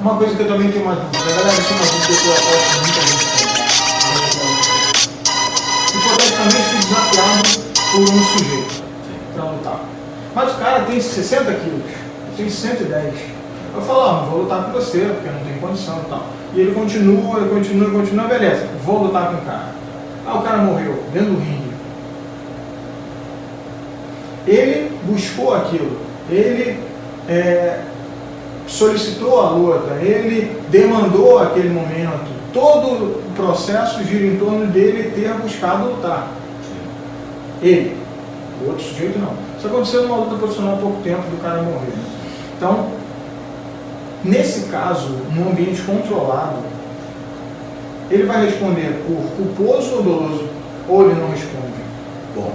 Uma coisa que eu também tenho uma dúvida, a galera tem uma dúvida que eu aposto muita gente tem. Hipoteticamente fui desafiado por um sujeito para lutar. Mas o cara tem 60 quilos, eu tenho 110. Eu falo, não vou lutar com você, porque eu não tenho condição e tal. E ele continua, beleza, vou lutar com o cara. O cara morreu dentro do ringue. Ele buscou aquilo, ele solicitou a luta, ele demandou aquele momento. Todo o processo gira em torno dele ter buscado lutar. Ele, o outro sujeito não. Isso aconteceu numa luta profissional há pouco tempo do cara morrer. Então, nesse caso, num ambiente controlado, ele vai responder por culposo ou doloso, ou ele não responde? Bom,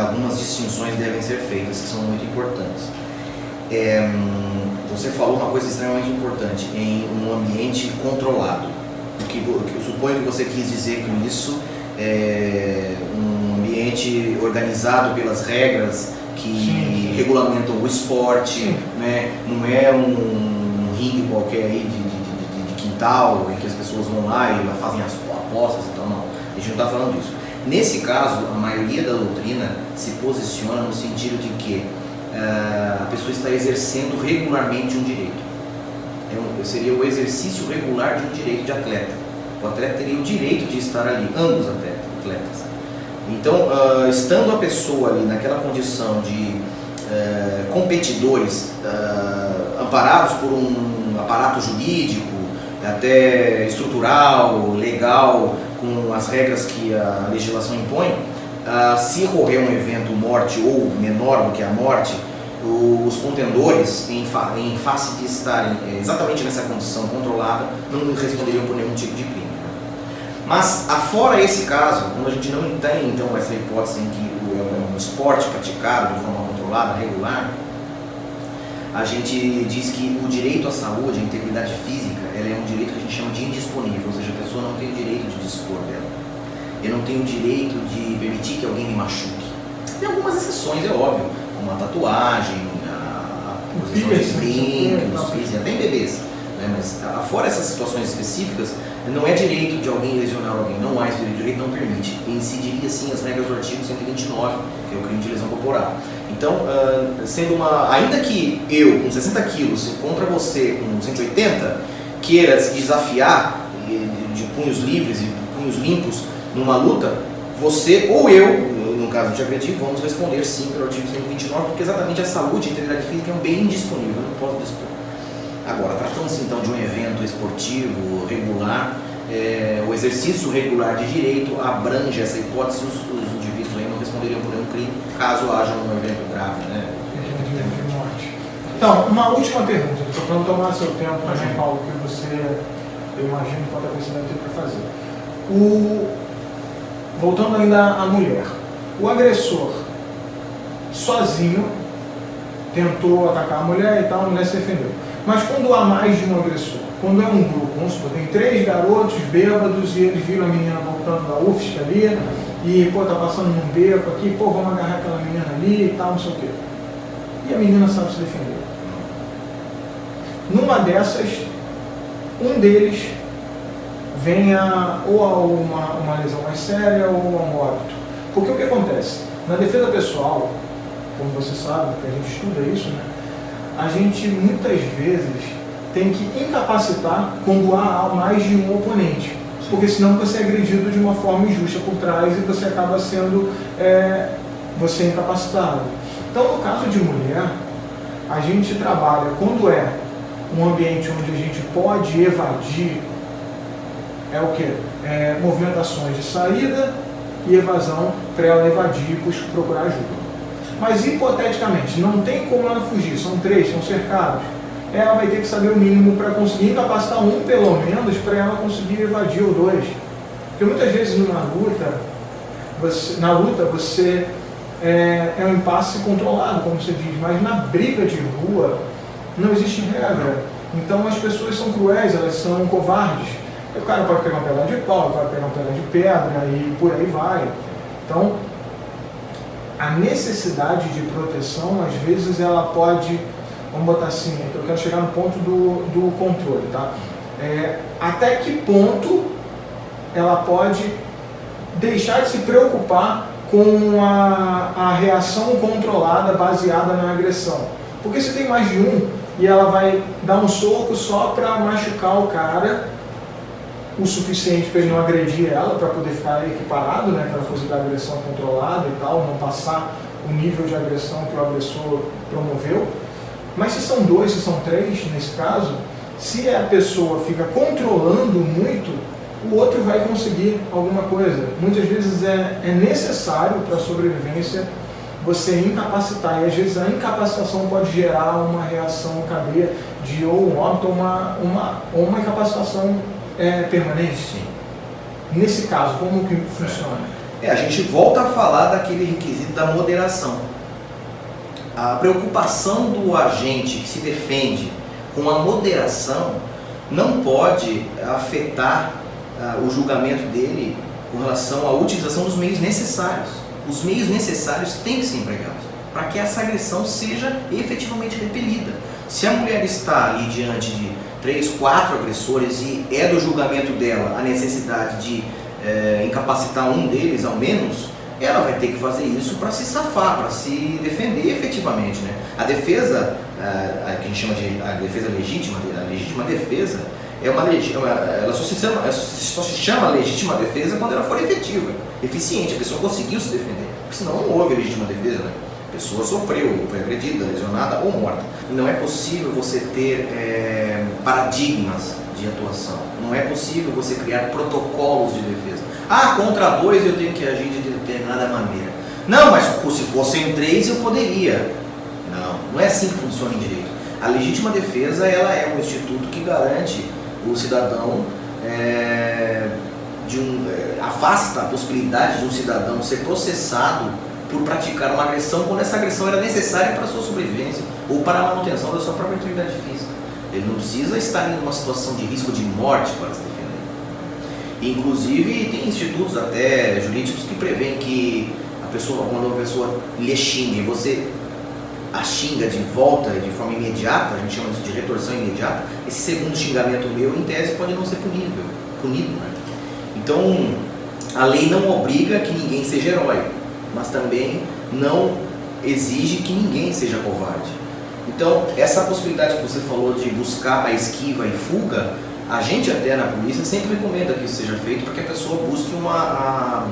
algumas distinções devem ser feitas que são muito importantes. Você falou uma coisa extremamente importante, em um ambiente controlado. O que eu suponho que você quis dizer com isso é um ambiente organizado pelas regras que regulamentam o esporte, né? Não é um ringue qualquer aí de quintal em que as pessoas vão lá e fazem as apostas e tal, não. A gente não está falando disso. Nesse caso, a maioria da doutrina se posiciona no sentido de que a pessoa está exercendo regularmente um direito. Seria o exercício regular de um direito de atleta. O atleta teria o direito de estar ali, ambos atletas. Então, estando a pessoa ali naquela condição de competidores amparados por um aparato jurídico, até estrutural, legal, com as regras que a legislação impõe, se ocorrer um evento morte ou menor do que a morte, os contendores, em face de estarem exatamente nessa condição controlada, não responderiam por nenhum tipo de crime. Mas, afora esse caso, quando a gente não tem então essa hipótese em que é um esporte praticado de forma controlada, regular, a gente diz que o direito à saúde, a integridade física, ela é um direito que a gente chama de indisponível, ou seja, a pessoa não tem o direito de dispor dela. Eu não tenho o direito de permitir que alguém me machuque. Tem algumas exceções, é óbvio, como a tatuagem, a posição de brincos, até em bebês. Né? Mas, fora essas situações específicas, não é direito de alguém lesionar alguém, não há esse direito, não permite. Incidiria sim as regras do artigo 129, que é o crime de lesão corporal. Então, ainda que eu, com 60 quilos, contra você com 180, queira se desafiar de punhos livres e punhos limpos numa luta, você ou eu, no caso de agredido, vamos responder sim pelo artigo 129, porque exatamente a saúde e a integridade física é um bem indisponível, eu não posso dispor. Agora, tratando-se então de um evento esportivo regular, o exercício regular de direito abrange essa hipótese, os indivíduos aí não responderiam por nenhum crime, caso haja um evento grave, né? Então, uma última pergunta, estou para não tomar seu tempo também, Paulo, que você, eu imagino, quanta coisa você deve ter para fazer. Voltando ainda à mulher, o agressor sozinho tentou atacar a mulher e tal, a mulher se defendeu. Mas quando há mais de um agressor, quando é um grupo, vamos supor, tem 3 garotos bêbados e eles viram a menina voltando da UFSC ali e, tá passando num beco aqui, vamos agarrar aquela menina ali e tal, não sei o quê. E a menina sabe se defender. Numa dessas, um deles venha ou a uma lesão mais séria ou a um óbito. Porque o que acontece? Na defesa pessoal, como você sabe, que a gente estuda isso, né? A gente muitas vezes tem que incapacitar quando há mais de um oponente, porque senão você é agredido de uma forma injusta por trás e você acaba sendo você incapacitado. Então, no caso de mulher, a gente trabalha quando é um ambiente onde a gente pode evadir, o quê? Movimentações de saída e evasão para ela evadir e procurar ajuda. Mas, hipoteticamente, não tem como ela fugir, são 3, são cercados. Ela vai ter que saber o mínimo para conseguir incapacitar um, pelo menos, para ela conseguir evadir o 2. Porque muitas vezes na luta você é um impasse controlado, como você diz, mas na briga de rua não existe regra. Então as pessoas são cruéis, elas são covardes. O cara pode pegar um pedaço de pau, o cara pode pegar um pedaço de pedra e por aí vai. Então, a necessidade de proteção, às vezes, ela pode vamos botar assim, eu quero chegar no ponto do controle, tá? Até que ponto ela pode deixar de se preocupar com a reação controlada baseada na agressão. Porque se tem mais de um e ela vai dar um soco só para machucar o cara o suficiente para ele não agredir ela, para poder ficar equiparado, né, aquela coisa da agressão controlada e tal, não passar o nível de agressão que o agressor promoveu. Mas se são 2, se são 3, nesse caso, se a pessoa fica controlando muito, o outro vai conseguir alguma coisa. Muitas vezes é necessário para a sobrevivência você incapacitar, e às vezes a incapacitação pode gerar uma reação em cadeia de ou um óbito ou uma incapacitação permanente. Sim. Nesse caso, como que funciona? A gente volta a falar daquele requisito da moderação. A preocupação do agente que se defende com a moderação não pode afetar o julgamento dele com relação à utilização dos meios necessários. Os meios necessários têm que ser empregados para que essa agressão seja efetivamente repelida. Se a mulher está ali diante de 3, 4 agressores e é do julgamento dela a necessidade de incapacitar um deles ao menos, ela vai ter que fazer isso para se safar, para se defender efetivamente, né? A defesa, que a gente chama de a defesa legítima, a legítima defesa, ela só se chama legítima defesa quando ela for efetiva, eficiente, a pessoa conseguiu se defender, porque senão não houve legítima defesa, né? A pessoa sofreu, foi agredida, lesionada ou morta. Não é possível você ter paradigmas de atuação, não é possível você criar protocolos de defesa. Contra 2 eu tenho que agir de determinada maneira. Não, mas se fossem 3 eu poderia. Não é assim que funciona em direito. A legítima defesa ela é um instituto que garante o cidadão, afasta a possibilidade de um cidadão ser processado por praticar uma agressão quando essa agressão era necessária para a sua sobrevivência ou para a manutenção da sua própria integridade física. Ele não precisa estar em uma situação de risco de morte para se defender. Inclusive, tem institutos até jurídicos que prevêem que quando uma pessoa lhe xinga e você a xinga de volta de forma imediata, a gente chama isso de retorção imediata, esse segundo xingamento meu, em tese, pode não ser punido, né? Então, a lei não obriga que ninguém seja herói, mas também não exige que ninguém seja covarde. Então, essa possibilidade que você falou de buscar a esquiva e fuga, a gente até na polícia sempre recomenda que isso seja feito para que a pessoa busque uma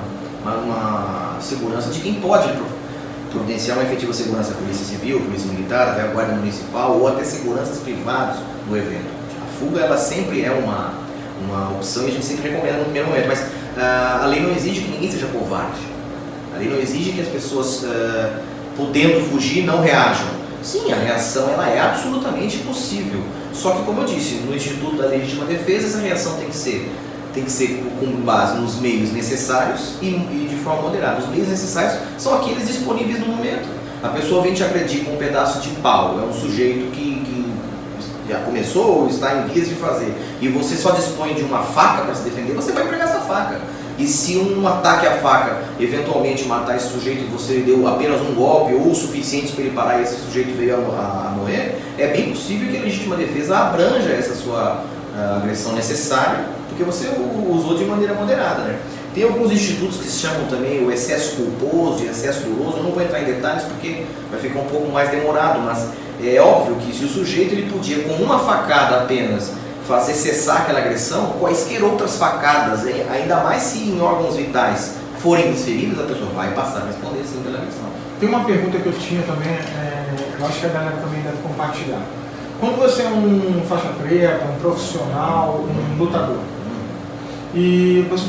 segurança de quem pode providenciar uma efetiva segurança, a polícia civil, a polícia militar, até a guarda municipal ou até seguranças privadas do evento. A fuga ela sempre é uma opção e a gente sempre recomenda no primeiro momento, mas a lei não exige que ninguém seja covarde. A lei não exige que as pessoas, podendo fugir, não reajam. Sim, a reação ela é absolutamente possível. Só que, como eu disse, no Instituto da Legítima Defesa, essa reação tem que ser com base nos meios necessários e de forma moderada. Os meios necessários são aqueles disponíveis no momento. A pessoa vem te agredir com um pedaço de pau, é um sujeito que já começou ou está em vias de fazer, e você só dispõe de uma faca para se defender, você vai pegar essa faca. E se um ataque à faca eventualmente matar esse sujeito e você deu apenas um golpe ou o suficiente para ele parar e esse sujeito veio a morrer, é bem possível que a legítima defesa abranja essa sua agressão necessária, porque você o usou de maneira moderada, né? Tem alguns institutos que se chamam também o excesso culposo e excesso doloso. Eu não vou entrar em detalhes porque vai ficar um pouco mais demorado, mas é óbvio que se o sujeito ele podia com uma facada apenas fazer cessar aquela agressão, quaisquer outras facadas, ainda mais se em órgãos vitais forem desferidas, a pessoa vai passar a responder sim pela agressão. Tem uma pergunta que eu tinha também, eu acho que a galera também deve compartilhar. Quando você é um faixa preta, um profissional, um lutador, e você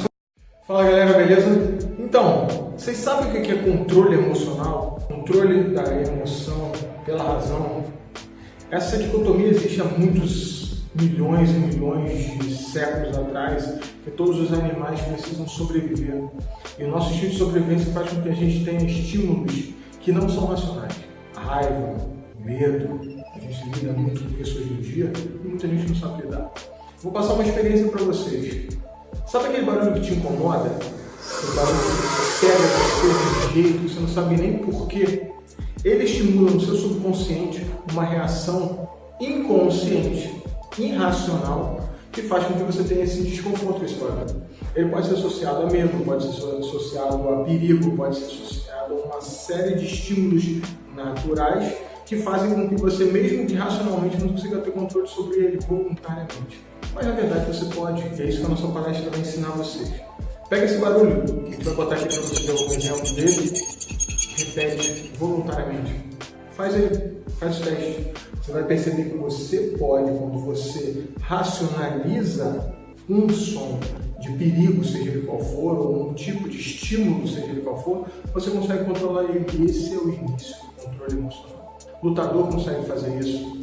fala, galera, beleza? Então, vocês sabem o que é controle emocional? Controle da emoção pela razão. Essa dicotomia existe há muitos milhões e milhões de séculos atrás, que todos os animais precisam sobreviver. E o nosso instinto de sobrevivência faz com que a gente tenha estímulos que não são racionais. A raiva, o medo, a gente lida muito com isso hoje em dia e muita gente não sabe lidar. Vou passar uma experiência para vocês. Sabe aquele barulho que te incomoda? Você pega você de jeito, você não sabe nem porquê. Ele estimula no seu subconsciente uma reação inconsciente, irracional, que faz com que você tenha esse desconforto com esse problema. Ele pode ser associado a medo, pode ser associado a perigo, pode ser associado a uma série de estímulos naturais que fazem com que você, mesmo que racionalmente, não consiga ter controle sobre ele voluntariamente. Mas na verdade você pode, e é isso que a nossa palestra vai ensinar vocês. Pega esse barulho, que a gente vai botar aqui para você ver um exemplo dele, repete voluntariamente. Faz aí, faz o teste. Você vai perceber que você pode, quando você racionaliza um som de perigo, seja ele qual for, ou um tipo de estímulo, seja ele qual for, você consegue controlar ele. Esse é o início do controle emocional. Lutador consegue fazer isso.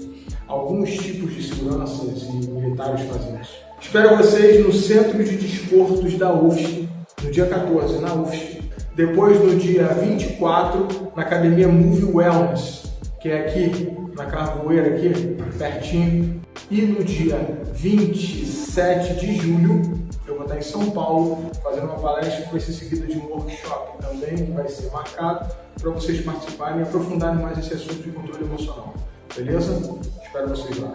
Alguns tipos de seguranças e militares fazem isso. Espero vocês no Centro de Desportos da UFSC, no dia 14, na UFSC. Depois, no dia 24, na Academia Move Wellness, que é aqui, na Carvoeira, aqui, pertinho. E no dia 27 de julho, eu vou estar em São Paulo, fazendo uma palestra que vai ser seguida de um workshop também, que vai ser marcado, para vocês participarem e aprofundarem mais esse assunto de controle emocional. Beleza? Espero vocês lá.